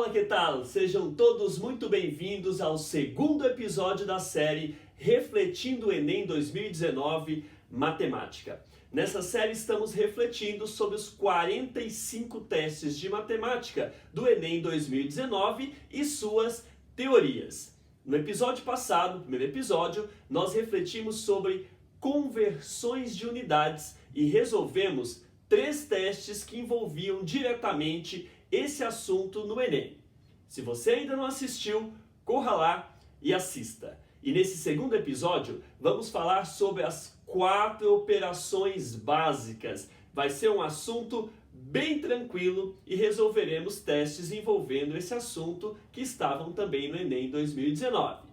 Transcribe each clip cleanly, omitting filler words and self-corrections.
Fala, que tal? Sejam todos muito bem-vindos ao segundo episódio da série Refletindo o Enem 2019 Matemática. Nessa série estamos refletindo sobre os 45 testes de matemática do Enem 2019 e suas teorias. No episódio passado, no primeiro episódio, nós refletimos sobre conversões de unidades e resolvemos 3 testes que envolviam diretamente esse assunto no Enem. Se você ainda não assistiu, corra lá e assista. E nesse segundo episódio, vamos falar sobre as 4 operações básicas. Vai ser um assunto bem tranquilo e resolveremos testes envolvendo esse assunto que estavam também no Enem 2019.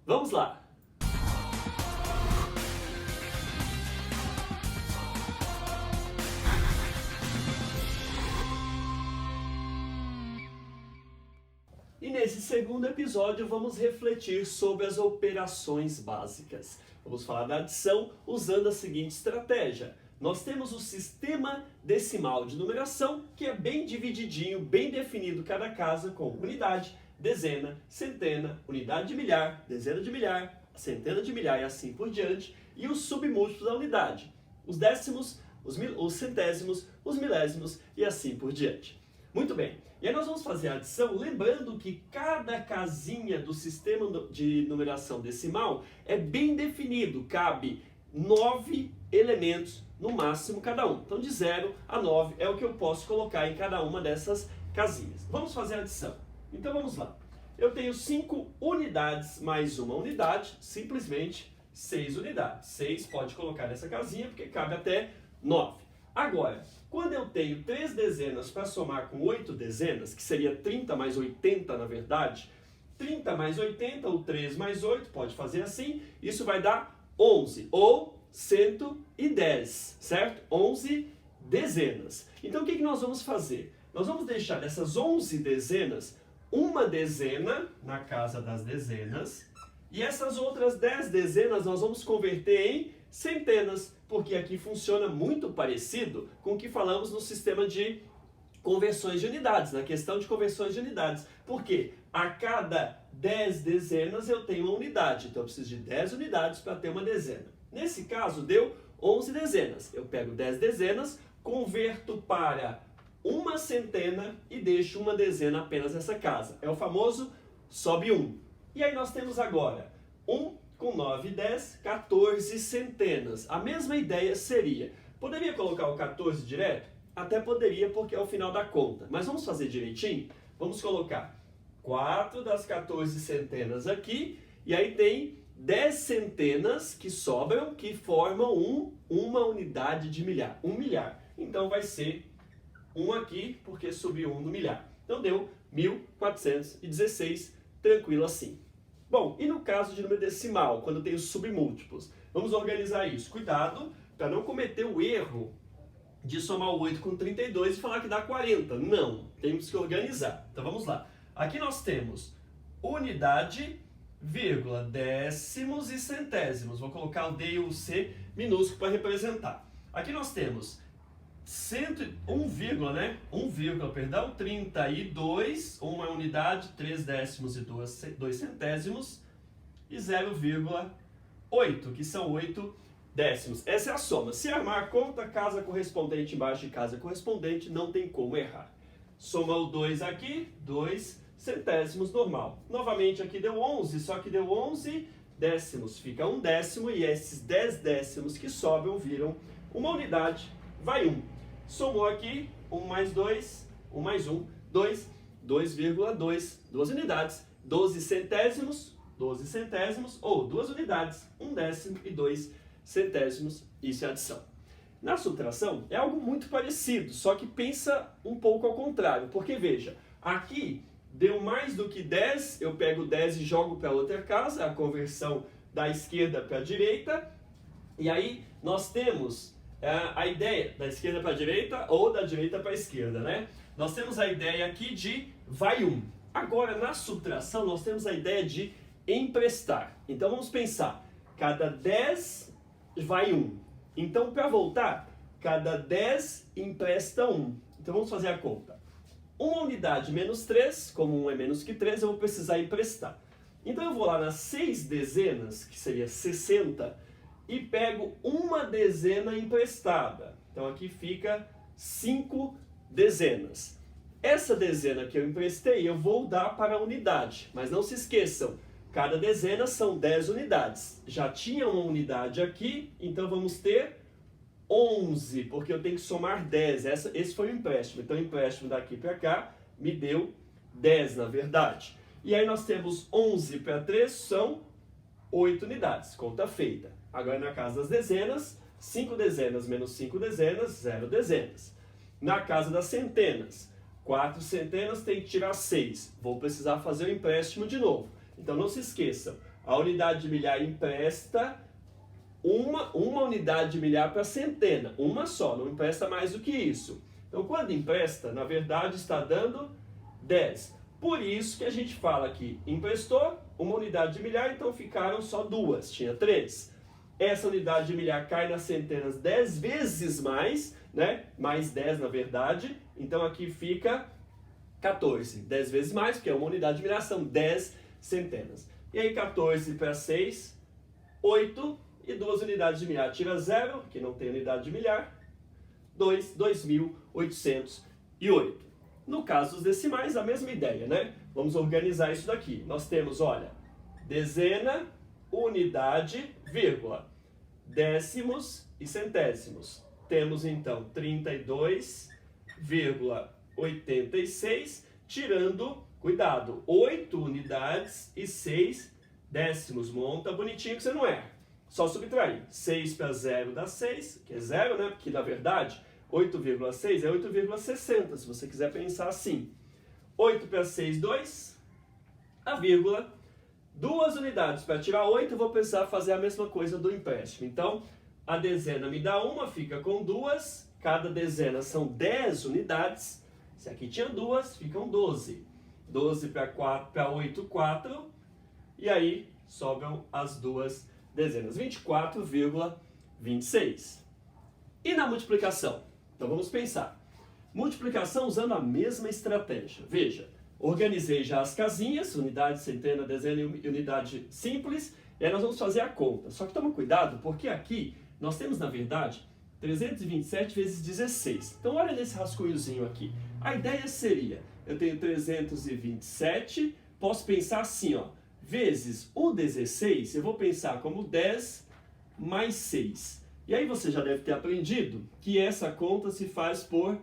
Vamos lá! E nesse segundo episódio vamos refletir sobre as operações básicas. Vamos falar da adição usando a seguinte estratégia. Nós temos o sistema decimal de numeração, que é bem divididinho, bem definido cada casa com unidade, dezena, centena, unidade de milhar, dezena de milhar, centena de milhar e assim por diante, e os submúltiplos da unidade, os décimos, os centésimos, os milésimos e assim por diante. Muito bem, e aí nós vamos fazer a adição lembrando que cada casinha do sistema de numeração decimal é bem definido, cabe 9 elementos no máximo cada um. Então de 0 a 9 é o que eu posso colocar em cada uma dessas casinhas. Vamos fazer a adição. Então vamos lá. Eu tenho 5 unidades mais uma unidade, simplesmente 6 unidades. 6 pode colocar nessa casinha porque cabe até 9. Agora, quando eu tenho 3 dezenas para somar com 8 dezenas, que seria 30 mais 80 na verdade, 30 mais 80, ou 3 mais 8, pode fazer assim, isso vai dar 11, ou 110, certo? 11 dezenas. Então o que nós vamos fazer? Nós vamos deixar dessas 11 dezenas, uma dezena na casa das dezenas, e essas outras 10 dezenas nós vamos converter em centenas, porque aqui funciona muito parecido com o que falamos no sistema de conversões de unidades, na questão de conversões de unidades. Porque a cada 10 dezenas eu tenho uma unidade, então eu preciso de 10 unidades para ter uma dezena. Nesse caso deu 11 dezenas. Eu pego 10 dezenas, converto para uma centena e deixo uma dezena apenas nessa casa. É o famoso sobe 1. E aí nós temos agora 1 com 9 e 10, 14 centenas. A mesma ideia seria, poderia colocar o 14 direto? Até poderia, porque é o final da conta. Mas vamos fazer direitinho? Vamos colocar 4 das 14 centenas aqui, e aí tem 10 centenas que sobram, que formam uma unidade de milhar, 1 milhar. Então vai ser 1 aqui, porque subiu 1 no milhar. Então deu 1.416, tranquilo assim. Bom, e no caso de número decimal, quando eu tenho submúltiplos? Vamos organizar isso. Cuidado para não cometer o erro de somar o 8 com 32 e falar que dá 40. Não, temos que organizar. Então vamos lá. Aqui nós temos unidade, vírgula, décimos e centésimos. Vou colocar o D e o C minúsculo para representar. Aqui nós temos 32, uma unidade, 3 décimos e 2 centésimos, e 0,8, que são 8 décimos. Essa é a soma. Se armar a conta, casa correspondente embaixo de casa correspondente, não tem como errar. Soma o 2 aqui, 2 centésimos normal. Novamente aqui deu 11, só que deu 11 décimos. Fica 1 décimo e esses 10 décimos que sobram viram uma unidade, vai 1. Somou aqui, 1 mais 2, 1 mais 1, 2, 2,2, 2 unidades, 12 centésimos, ou 2 unidades, 1 décimo e 2 centésimos, isso é adição. Na subtração é algo muito parecido, só que pensa um pouco ao contrário, porque veja, aqui deu mais do que 10, eu pego 10 e jogo para outra casa, a conversão da esquerda para a direita, e aí nós temos a ideia da esquerda para a direita ou da direita para a esquerda, né? Nós temos a ideia aqui de vai 1. Agora, na subtração, nós temos a ideia de emprestar. Então, vamos pensar. Cada 10 vai 1. Então, para voltar, cada 10 empresta 1. Então, vamos fazer a conta. uma unidade menos 3, como 1 é menos que 3, eu vou precisar emprestar. Então eu vou lá nas 6 dezenas, que seria 60, e pego uma dezena emprestada. Então aqui fica 5 dezenas. Essa dezena que eu emprestei, eu vou dar para a unidade. Mas não se esqueçam, cada dezena são 10 unidades. Já tinha uma unidade aqui, então vamos ter 11, porque eu tenho que somar 10. Esse foi o empréstimo. Então o empréstimo daqui para cá me deu 10, na verdade. E aí nós temos 11 para 3, são 8 unidades. Conta feita. Agora na casa das dezenas, 5 dezenas menos 5 dezenas, 0 dezenas. Na casa das centenas, 4 centenas tem que tirar 6. Vou precisar fazer o empréstimo de novo. Então não se esqueçam, a unidade de milhar empresta uma unidade de milhar para centena. Uma só, não empresta mais do que isso. Então quando empresta, na verdade está dando 10. Por isso que a gente fala que emprestou uma unidade de milhar, então ficaram só 2, tinha 3. Essa unidade de milhar cai nas centenas 10 vezes mais, né? Mais 10 na verdade, então aqui fica 14. 10 vezes mais, porque é uma unidade de milhar, são 10 centenas. E aí 14 para 6, 8, e 2 unidades de milhar tira 0, que não tem unidade de milhar, 2.808. No caso dos decimais, a mesma ideia, né? Vamos organizar isso daqui. Nós temos, olha, dezena, unidade, vírgula, décimos e centésimos. Temos, então, 32,86, tirando, cuidado, 8 unidades e 6 décimos. Monta bonitinho que você não erra. Só subtrair. 6 para 0 dá 6, que é 0, né? Porque, na verdade, 8,6 é 8,60, se você quiser pensar assim. 8 para 6, 2. A vírgula. 2 unidades. Para tirar 8, eu vou precisar fazer a mesma coisa do empréstimo. Então, a dezena me dá 1, fica com 2. Cada dezena são 10 unidades. Se aqui tinha 2, ficam 12. 12 para 8, 4. E aí, sobram as 2 dezenas. 24,26. E na multiplicação? Então vamos pensar. Multiplicação usando a mesma estratégia. Veja, organizei já as casinhas, unidade, centena, dezena e unidade simples, e aí nós vamos fazer a conta. Só que toma cuidado, porque aqui nós temos, na verdade, 327 vezes 16. Então olha nesse rascunhozinho aqui. A ideia seria, eu tenho 327, posso pensar assim, ó, vezes o 16, eu vou pensar como 10 mais 6. E aí você já deve ter aprendido que essa conta se faz por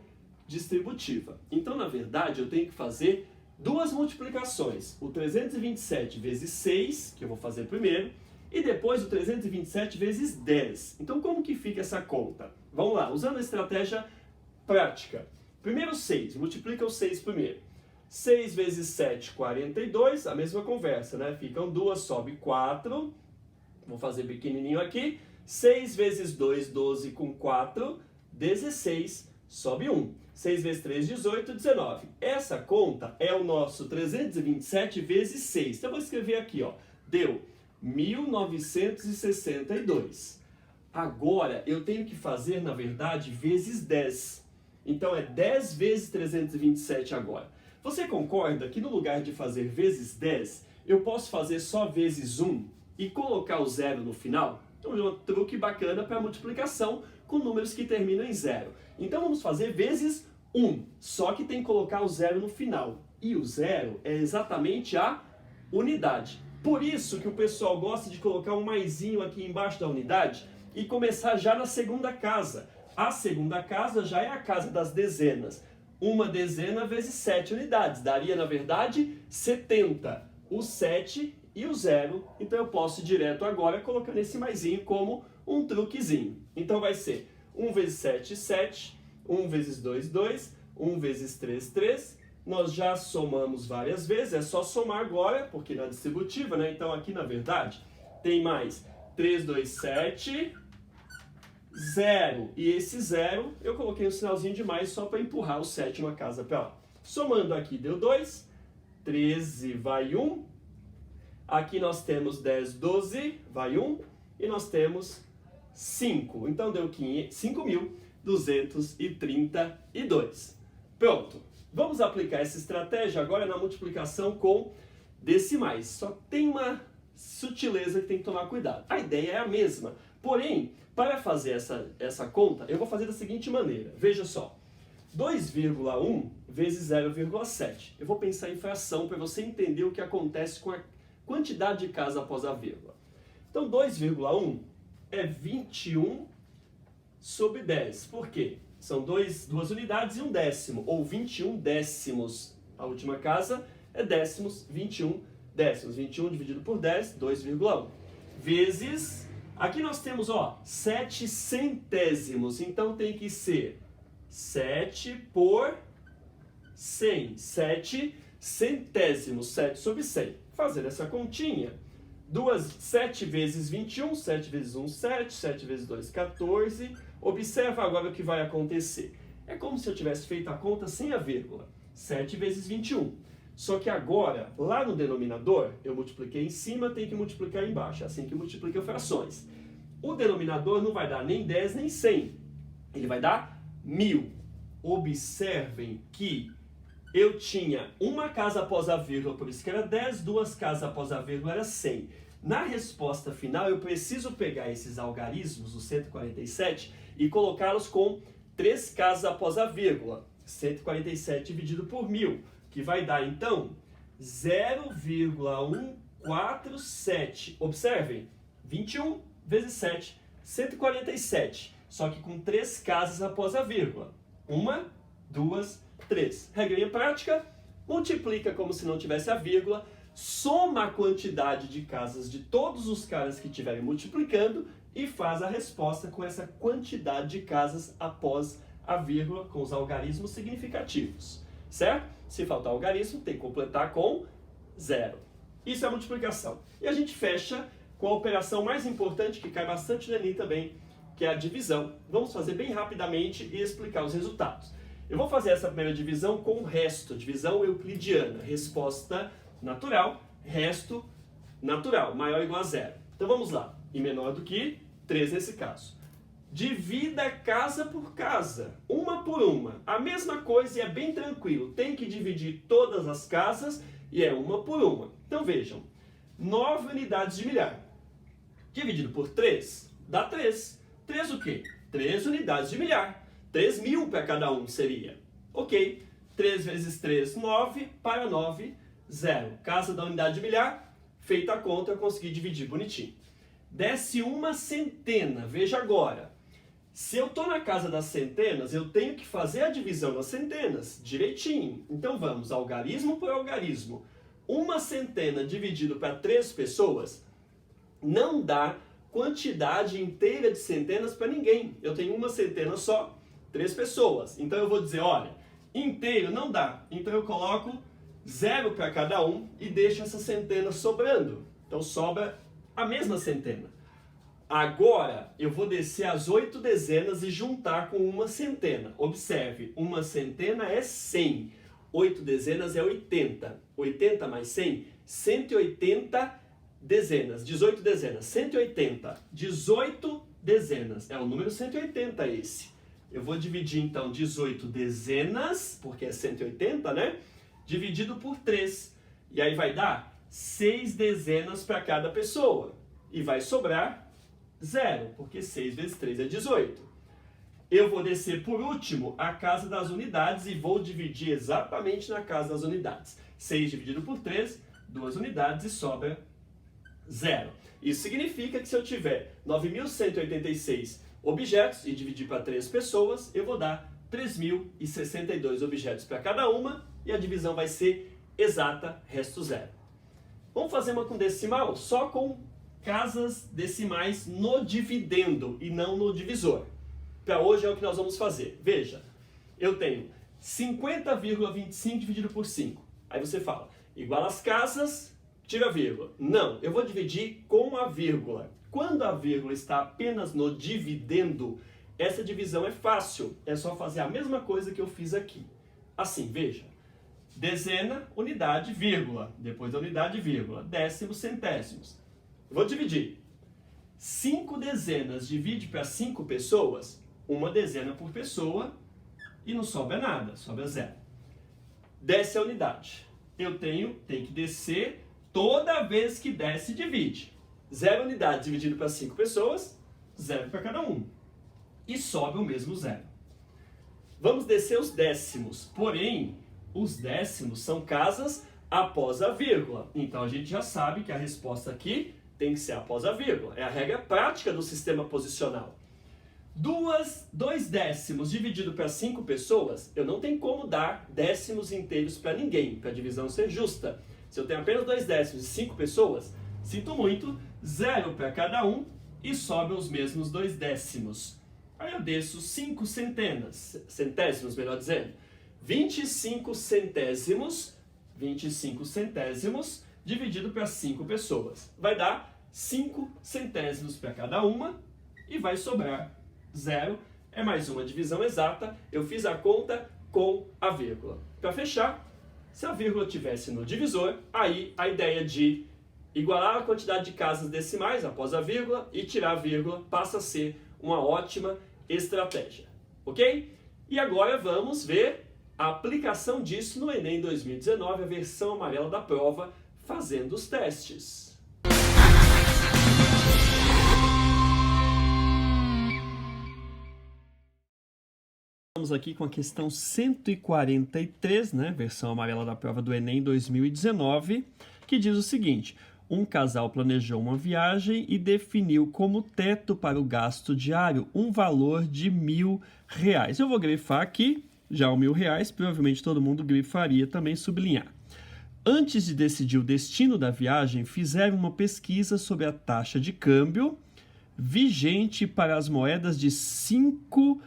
distributiva. Então, na verdade, eu tenho que fazer duas multiplicações. O 327 vezes 6, que eu vou fazer primeiro, e depois o 327 vezes 10. Então, como que fica essa conta? Vamos lá, usando a estratégia prática. Primeiro 6, multiplica o 6 primeiro. 6 vezes 7, 42, a mesma conversa, né? Ficam 2, sobe 4. Vou fazer pequenininho aqui. 6 vezes 2, 12 com 4, 16, sobe 1. 6 vezes 3, 18, 19. Essa conta é o nosso 327 vezes 6. Então eu vou escrever aqui, ó. Deu 1962. Agora eu tenho que fazer, na verdade, vezes 10. Então é 10 vezes 327 agora. Você concorda que no lugar de fazer vezes 10, eu posso fazer só vezes 1 e colocar o 0 no final? Então é um truque bacana para multiplicação com números que terminam em 0. Então vamos fazer vezes 1, só que tem que colocar o 0 no final. E o 0 é exatamente a unidade. Por isso que o pessoal gosta de colocar um maisinho aqui embaixo da unidade e começar já na segunda casa. A segunda casa já é a casa das dezenas. Uma dezena vezes 7 unidades. Daria, na verdade, 70. O 7 e o 0. Então eu posso ir direto agora colocando esse maisinho como um truquezinho. Então vai ser 1 vezes 7, 7. 1 vezes 2, 2. 1 vezes 3, 3. Nós já somamos várias vezes. É só somar agora, porque na distributiva, né? Então aqui, na verdade, tem mais 3, 2, 7... 0. E esse 0, eu coloquei um sinalzinho de mais só para empurrar o 7 uma casa para lá. Somando aqui deu 2, 13 vai 1. Aqui nós temos 10, 12 vai 1. E nós temos 5. Então deu 5.232. Pronto. Vamos aplicar essa estratégia agora na multiplicação com decimais. Só tem uma sutileza que tem que tomar cuidado. A ideia é a mesma, porém, para fazer essa conta, eu vou fazer da seguinte maneira. Veja só, 2,1 vezes 0,7. Eu vou pensar em fração para você entender o que acontece com a quantidade de casas após a vírgula. Então, 2,1 é 21 sobre 10. Por quê? São duas unidades e um décimo, ou 21 décimos. A última casa é décimos, 21 décimos. 21 dividido por 10, 2,1. Vezes, aqui nós temos, 7 centésimos. Então tem que ser 7 por 100. 7 centésimos, 7 sobre 100. Fazer essa continha. 7 vezes 21, 7 vezes 1, 7, 7 vezes 2, 14. Observa agora o que vai acontecer. É como se eu tivesse feito a conta sem a vírgula. 7 vezes 21. Só que agora, lá no denominador, eu multipliquei em cima, tenho que multiplicar embaixo. É assim que multiplica frações. O denominador não vai dar nem 10 nem 100. Ele vai dar 1000. Observem que eu tinha uma casa após a vírgula, por isso que era 10, duas casas após a vírgula era 100. Na resposta final, eu preciso pegar esses algarismos, os 147, e colocá-los com 3 casas após a vírgula. 147 dividido por 1000, que vai dar, então, 0,147. Observem, 21 vezes 7, 147. Só que com 3 casas após a vírgula. 1, 2, 3. Regrinha prática, multiplica como se não tivesse a vírgula, soma a quantidade de casas de todos os caras que estiverem multiplicando e faz a resposta com essa quantidade de casas após a vírgula, com os algarismos significativos, certo? Se faltar algarismo, tem que completar com 0. Isso é a multiplicação. E a gente fecha com a operação mais importante, que cai bastante no Enem também, que é a divisão. Vamos fazer bem rapidamente e explicar os resultados. Eu vou fazer essa primeira divisão com o resto, divisão euclidiana, resposta natural, resto natural, maior ou igual a 0. Então vamos lá, e menor do que 3 nesse caso. Divida casa por casa, uma por uma. A mesma coisa e é bem tranquilo, tem que dividir todas as casas e é uma por uma. Então vejam, 9 unidades de milhar, dividido por 3, dá 3. 3 o quê? 3 unidades de milhar. 3.000 para cada um seria. Ok, 3 vezes 3, 9, para 9, 0. Casa da unidade de milhar, feita a conta, eu consegui dividir bonitinho. Desce uma centena, veja agora. Se eu estou na casa das centenas, eu tenho que fazer a divisão nas centenas, direitinho. Então vamos, algarismo por algarismo. Uma centena dividido para 3 pessoas não dá quantidade inteira de centenas para ninguém. Eu tenho uma centena só, 3 pessoas. Então eu vou dizer, olha, inteiro não dá. Então eu coloco 0 para cada um e deixo essa centena sobrando. Então sobra a mesma centena. Agora eu vou descer as 8 dezenas e juntar com uma centena. Observe, uma centena é 100. 8 dezenas é 80. 80 mais 100, 180 dezenas. 18 dezenas, 180. 18 dezenas. É o número 180 esse. Eu vou dividir então 18 dezenas, porque é 180, né? Dividido por 3. E aí vai dar 6 dezenas para cada pessoa. E vai sobrar 0, porque 6 vezes 3 é 18. Eu vou descer por último a casa das unidades e vou dividir exatamente na casa das unidades. 6 dividido por 3, 2 unidades e sobra 0. Isso significa que se eu tiver 9.186 objetos e dividir para 3 pessoas, eu vou dar 3.062 objetos para cada uma e a divisão vai ser exata, resto 0. Vamos fazer uma com decimal, só com casas decimais no dividendo e não no divisor. Para hoje é o que nós vamos fazer. Veja, eu tenho 50,25 dividido por 5. Aí você fala, igual às casas, tira a vírgula. Não, eu vou dividir com a vírgula. Quando a vírgula está apenas no dividendo, essa divisão é fácil. É só fazer a mesma coisa que eu fiz aqui. Assim, veja. Dezena, unidade, vírgula. Depois da unidade, vírgula. Décimos, centésimos. Vou dividir. 5 dezenas divide para 5 pessoas, uma dezena por pessoa, e não sobra nada, sobra 0. desce a unidade. Eu tenho que descer toda vez que desce divide. 0 unidade dividido para 5 pessoas, 0 para cada um. E sobe o mesmo 0. Vamos descer os décimos. Porém, os décimos são casas após a vírgula. Então, a gente já sabe que a resposta aqui tem que ser após a vírgula. É a regra prática do sistema posicional. 2 décimos dividido para 5 pessoas, eu não tenho como dar décimos inteiros para ninguém, para a divisão ser justa. Se eu tenho apenas 2 décimos de 5 pessoas, sinto muito, 0 para cada um e sobe os mesmos 2 décimos. Aí eu desço 5 centésimos, melhor dizendo. 25 centésimos dividido para 5 pessoas. Vai dar 5 centésimos para cada uma e vai sobrar 0. É mais uma divisão exata. Eu fiz a conta com a vírgula. Para fechar, se a vírgula tivesse no divisor, aí a ideia de igualar a quantidade de casas decimais após a vírgula e tirar a vírgula passa a ser uma ótima estratégia. Ok? E agora vamos ver a aplicação disso no Enem 2019, a versão amarela da prova, fazendo os testes. Estamos aqui com a questão 143, né, versão amarela da prova do Enem 2019, que diz o seguinte: um casal planejou uma viagem e definiu como teto para o gasto diário um valor de R$1.000. Eu vou grifar aqui já o R$1.000, provavelmente todo mundo grifaria também, sublinhar. Antes de decidir o destino da viagem, fizeram uma pesquisa sobre a taxa de câmbio vigente para as moedas de 5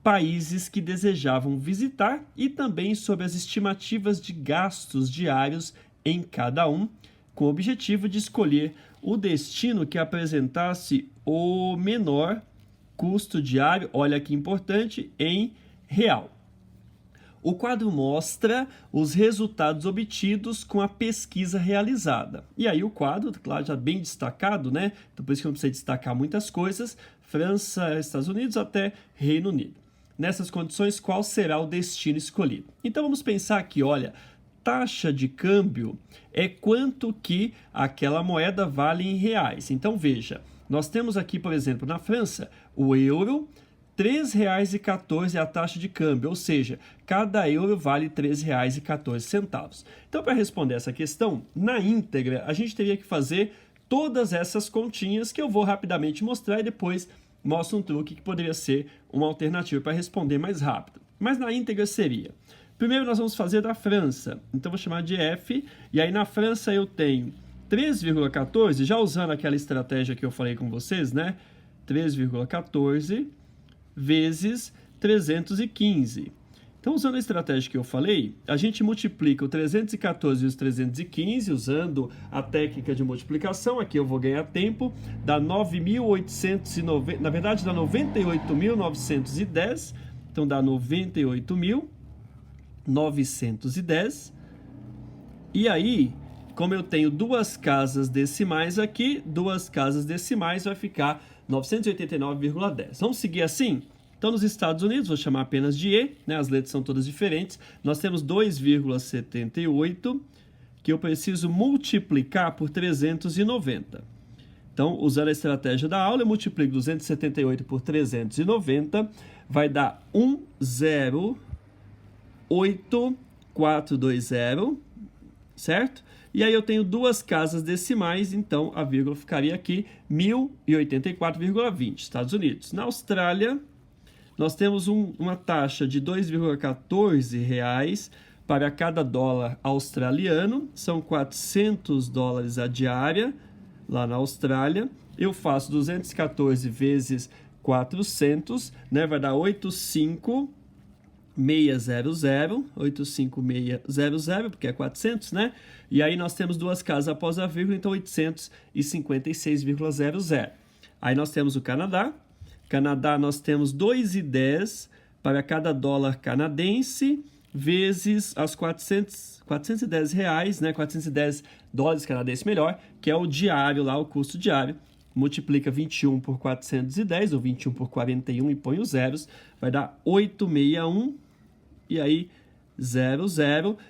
países que desejavam visitar e também sobre as estimativas de gastos diários em cada um, com o objetivo de escolher o destino que apresentasse o menor custo diário, olha que importante, em real. O quadro mostra os resultados obtidos com a pesquisa realizada. E aí o quadro, claro, já bem destacado, né? Então por isso que não precisa destacar muitas coisas. França, Estados Unidos até Reino Unido. Nessas condições, qual será o destino escolhido? Então vamos pensar aqui, olha, taxa de câmbio é quanto que aquela moeda vale em reais. Então veja, nós temos aqui, por exemplo, na França, o euro, R$3,14 é a taxa de câmbio, ou seja, cada euro vale R$3,14. Então, para responder essa questão, na íntegra, a gente teria que fazer todas essas continhas que eu vou rapidamente mostrar e depois mostro um truque que poderia ser uma alternativa para responder mais rápido. Mas na íntegra seria: primeiro nós vamos fazer da França, então vou chamar de F, e aí na França eu tenho 3,14, já usando aquela estratégia que eu falei com vocês, né? 3,14 vezes 315. Então, usando a estratégia que eu falei, a gente multiplica o 314 e os 315, usando a técnica de multiplicação. Aqui eu vou ganhar tempo, dá 9.890, na verdade dá 98.910, então dá 98.910. E aí, como eu tenho duas casas decimais aqui, duas casas decimais vai ficar 989,10. Vamos seguir assim? Então, nos Estados Unidos, vou chamar apenas de E, né? As letras são todas diferentes. Nós temos 2,78, que eu preciso multiplicar por 390. Então, usando a estratégia da aula, eu multiplico 278 por 390, vai dar 1,08420, certo? E aí eu tenho duas casas decimais, então a vírgula ficaria aqui, 1.084,20, Estados Unidos. Na Austrália, nós temos uma taxa de R$2,14 para cada dólar australiano, são $400 a diária lá na Austrália. Eu faço 214 vezes 400, né, vai dar 85.600, porque é 400, né? E aí nós temos duas casas após a vírgula, então 856,00. Aí nós temos o Canadá. Canadá, nós temos 2,10 para cada dólar canadense, vezes as 410 reais, né? 410 dólares canadenses melhor, que é o diário lá, o custo diário. Multiplica 21 por 410, ou 21 por 41 e põe os zeros, vai dar 861, e aí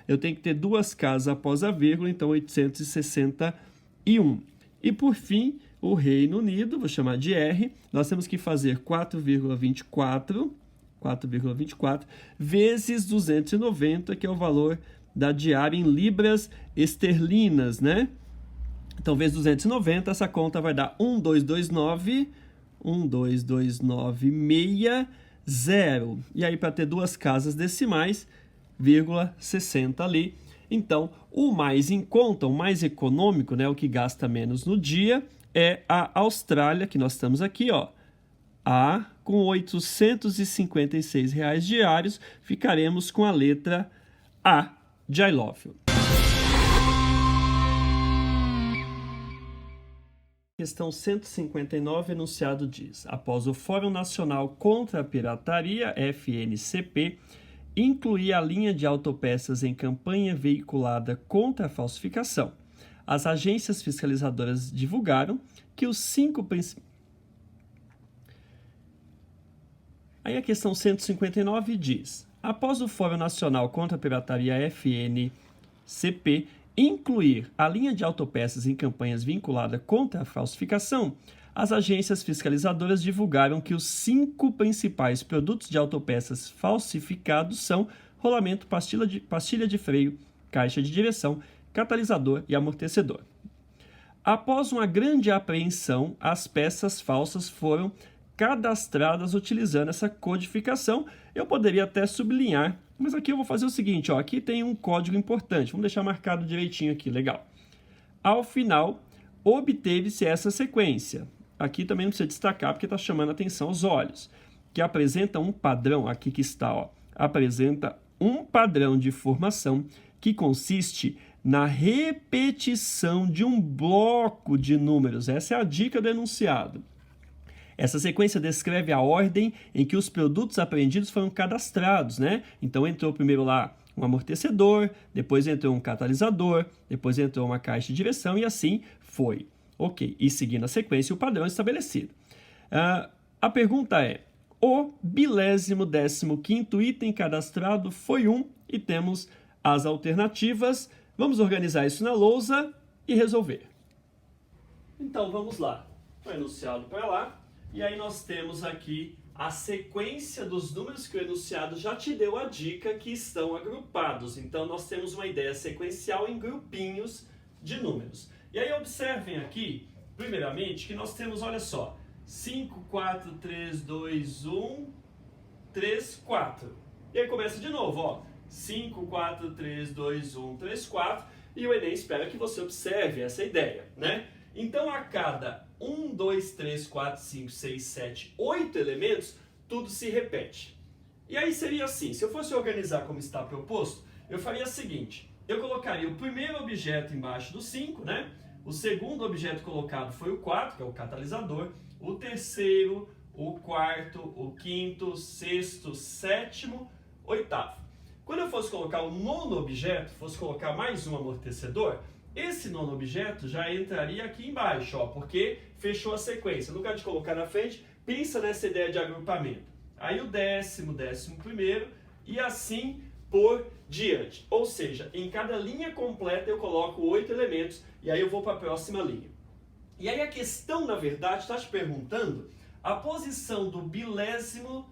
eu tenho que ter duas casas após a vírgula, então 861. E por fim, o Reino Unido, vou chamar de R, nós temos que fazer 4,24 vezes 290, que é o valor da diária em libras esterlinas, né? Então, vezes 290, essa conta vai dar 1229660. E aí, para ter duas casas decimais, 60 ali. Então, o mais em conta, o mais econômico, né, o que gasta menos no dia, é a Austrália, que nós estamos aqui, ó. A, com R$ 856 diários, ficaremos com a letra A de I love you. Questão 159, enunciado diz: após o Fórum Nacional contra a Pirataria, FNCP, incluir a linha de autopeças em campanha veiculada contra a falsificação, as agências fiscalizadoras divulgaram que os 5 principais... Aí a questão 159 diz: após o Fórum Nacional contra a Pirataria, FNCP, incluir a linha de autopeças em campanhas vinculadas contra a falsificação, as agências fiscalizadoras divulgaram que os 5 principais produtos de autopeças falsificados são rolamento, pastilha de freio, caixa de direção, catalisador e amortecedor. Após uma grande apreensão, as peças falsas foram cadastradas utilizando essa codificação. Eu poderia até sublinhar, mas aqui eu vou fazer o seguinte, ó, aqui tem um código importante, vamos deixar marcado direitinho aqui, legal. Ao final, obteve-se essa sequência. Aqui também não precisa destacar porque está chamando a atenção aos olhos, que apresenta um padrão, aqui que está, ó, apresenta um padrão de formação que consiste na repetição de um bloco de números. Essa é a dica do enunciado. Essa sequência descreve a ordem em que os produtos apreendidos foram cadastrados, né? Então entrou primeiro lá um amortecedor, depois entrou um catalisador, depois entrou uma caixa de direção e assim foi. Ok, e seguindo a sequência, o padrão estabelecido. A pergunta é: o 15º item cadastrado foi 1 e temos as alternativas. Vamos organizar isso na lousa e resolver. Então vamos lá. O enunciado para lá. E aí nós temos aqui a sequência dos números que o enunciado já te deu a dica que estão agrupados. Então nós temos uma ideia sequencial em grupinhos de números. E aí observem aqui, primeiramente, que nós temos, olha só, 5, 4, 3, 2, 1, 3, 4. E aí começa de novo, ó, 5, 4, 3, 2, 1, 3, 4. E o Enem espera que você observe essa ideia, né? Então a cada 1, 2, 3, 4, 5, 6, 7, 8 elementos, tudo se repete. E aí seria assim, se eu fosse organizar como está proposto, eu faria o seguinte, eu colocaria o primeiro objeto embaixo do 5, né? O segundo objeto colocado foi o 4, que é o catalisador, o terceiro, o quarto, o quinto, sexto, sétimo, oitavo. Quando eu fosse colocar o nono objeto, fosse colocar mais um amortecedor, esse nono objeto já entraria aqui embaixo, ó, porque fechou a sequência. No lugar de colocar na frente, pensa nessa ideia de agrupamento. Aí o 11º e assim por diante. Ou seja, em cada linha completa eu coloco 8 elementos e aí eu vou para a próxima linha. E aí a questão, na verdade, está te perguntando a posição do 15º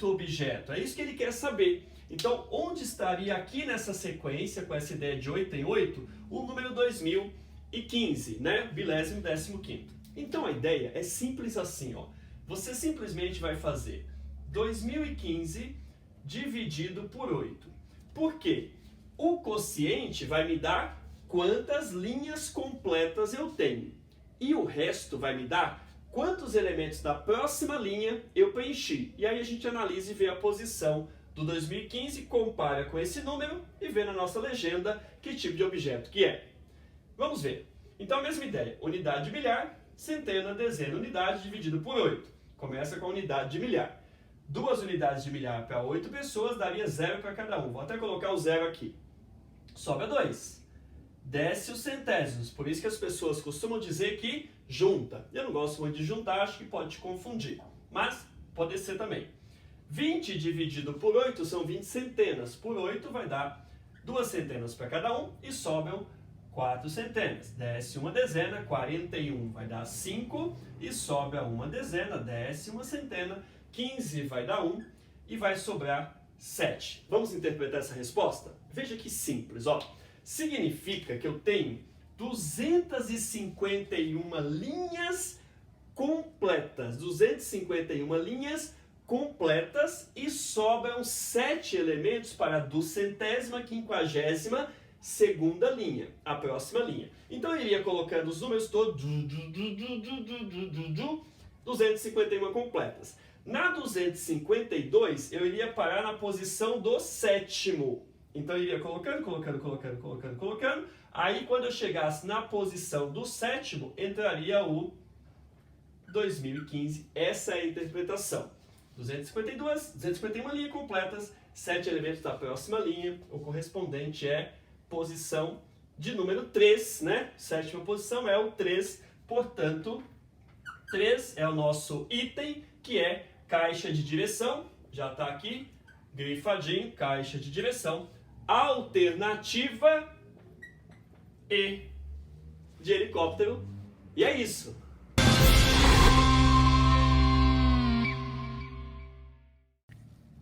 objeto. É isso que ele quer saber. Então, onde estaria aqui nessa sequência, com essa ideia de 8 em 8, o número 2015, né? 15º. Então, a ideia é simples assim, ó. Você simplesmente vai fazer 2015 dividido por 8. Por quê? O quociente vai me dar quantas linhas completas eu tenho. E o resto vai me dar quantos elementos da próxima linha eu preenchi. E aí a gente analisa e vê a posição do 2015, compara com esse número e vê na nossa legenda que tipo de objeto que é. Vamos ver. Então a mesma ideia, unidade de milhar, centena, dezena, unidade dividido por 8. Começa com a unidade de milhar. 2 unidades de milhar para 8 pessoas daria 0 para cada um. Vou até colocar o 0 aqui. Sobra 2. Desce os centésimos, por isso que as pessoas costumam dizer que junta. Eu não gosto muito de juntar, acho que pode te confundir, mas pode ser também. 20 dividido por 8 são 20 centenas. Por 8 vai dar 2 centenas para cada um e sobram 4 centenas. Desce uma dezena, 41 vai dar 5 e sobra uma dezena, desce uma centena, 15 vai dar 1 e vai sobrar 7. Vamos interpretar essa resposta? Veja que simples, ó. Significa que eu tenho 251 linhas completas. 251 linhas completas e sobram 7 elementos para a 250ª segunda linha, a próxima linha. Então eu iria colocando os números todos, 251 completas. Na 252, eu iria parar na posição do sétimo. Então eu iria colocando. Aí quando eu chegasse na posição do sétimo, entraria o 2015. Essa é a interpretação. 251 linhas completas, 7 elementos da próxima linha. O correspondente é posição de número 3, né? Sétima posição é o 3, portanto, 3 é o nosso item, que é caixa de direção, já está aqui, grifadinho, caixa de direção, alternativa E de helicóptero, e é isso.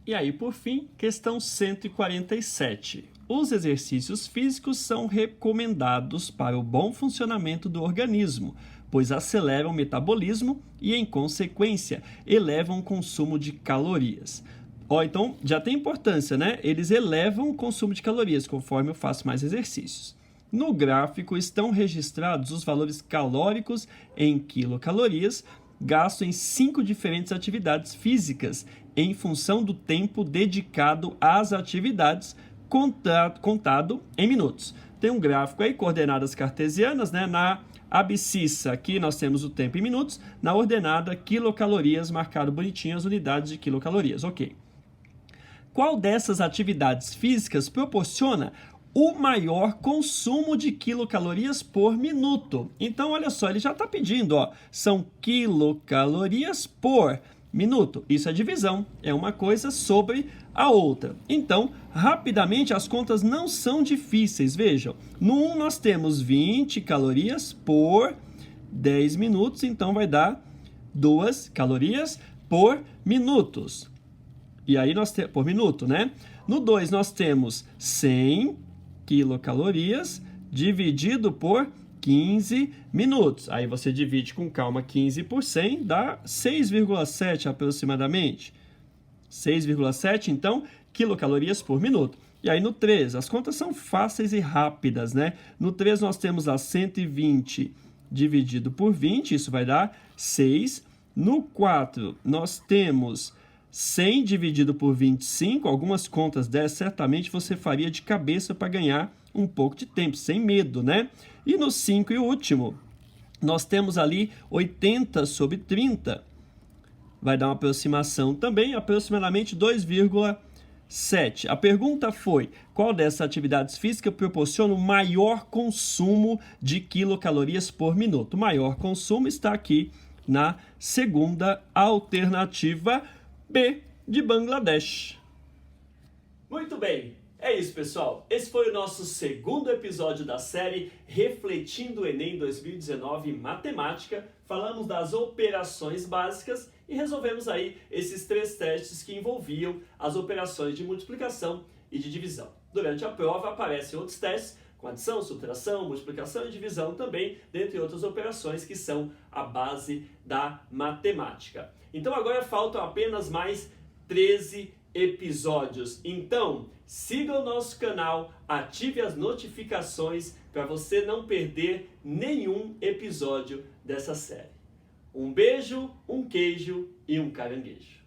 E aí, por fim, questão 147. Os exercícios físicos são recomendados para o bom funcionamento do organismo, pois aceleram o metabolismo e, em consequência, elevam o consumo de calorias. Então, já tem importância, né? Eles elevam o consumo de calorias conforme eu faço mais exercícios. No gráfico estão registrados os valores calóricos em quilocalorias gasto em 5 diferentes atividades físicas em função do tempo dedicado às atividades contado em minutos. Tem um gráfico aí, coordenadas cartesianas, né? Na abscissa, aqui nós temos o tempo em minutos, na ordenada quilocalorias, marcado bonitinho as unidades de quilocalorias, ok. Qual dessas atividades físicas proporciona o maior consumo de quilocalorias por minuto? Então, olha só, ele já está pedindo, ó, são quilocalorias por minuto. Isso é divisão, é uma coisa sobre a outra. Então, rapidamente, as contas não são difíceis. Vejam, no 1 nós temos 20 calorias por 10 minutos, então vai dar 2 calorias por minutos. E aí nós temos por minuto, né? No 2 nós temos 100 quilocalorias dividido por 15 minutos. Aí você divide com calma 15 por 100, dá 6,7 aproximadamente. 6,7, então, quilocalorias por minuto. E aí no 3, as contas são fáceis e rápidas, né? No 3 nós temos a 120 dividido por 20, isso vai dar 6. No 4 nós temos 100 dividido por 25, algumas contas dessas certamente você faria de cabeça para ganhar um pouco de tempo, sem medo, né? E no 5 e último, nós temos ali 80 sobre 30. Vai dar uma aproximação também, aproximadamente 2,7. A pergunta foi, qual dessas atividades físicas proporciona o maior consumo de quilocalorias por minuto? O maior consumo está aqui na segunda alternativa B de Bangladesh. Muito bem. É isso, pessoal. Esse foi o nosso segundo episódio da série Refletindo o Enem 2019 em Matemática. Falamos das operações básicas e resolvemos aí esses 3 testes que envolviam as operações de multiplicação e de divisão. Durante a prova aparecem outros testes com adição, subtração, multiplicação e divisão também, dentre outras operações que são a base da matemática. Então agora faltam apenas mais 13 episódios. Então, siga o nosso canal, ative as notificações para você não perder nenhum episódio dessa série. Um beijo, um queijo e um caranguejo.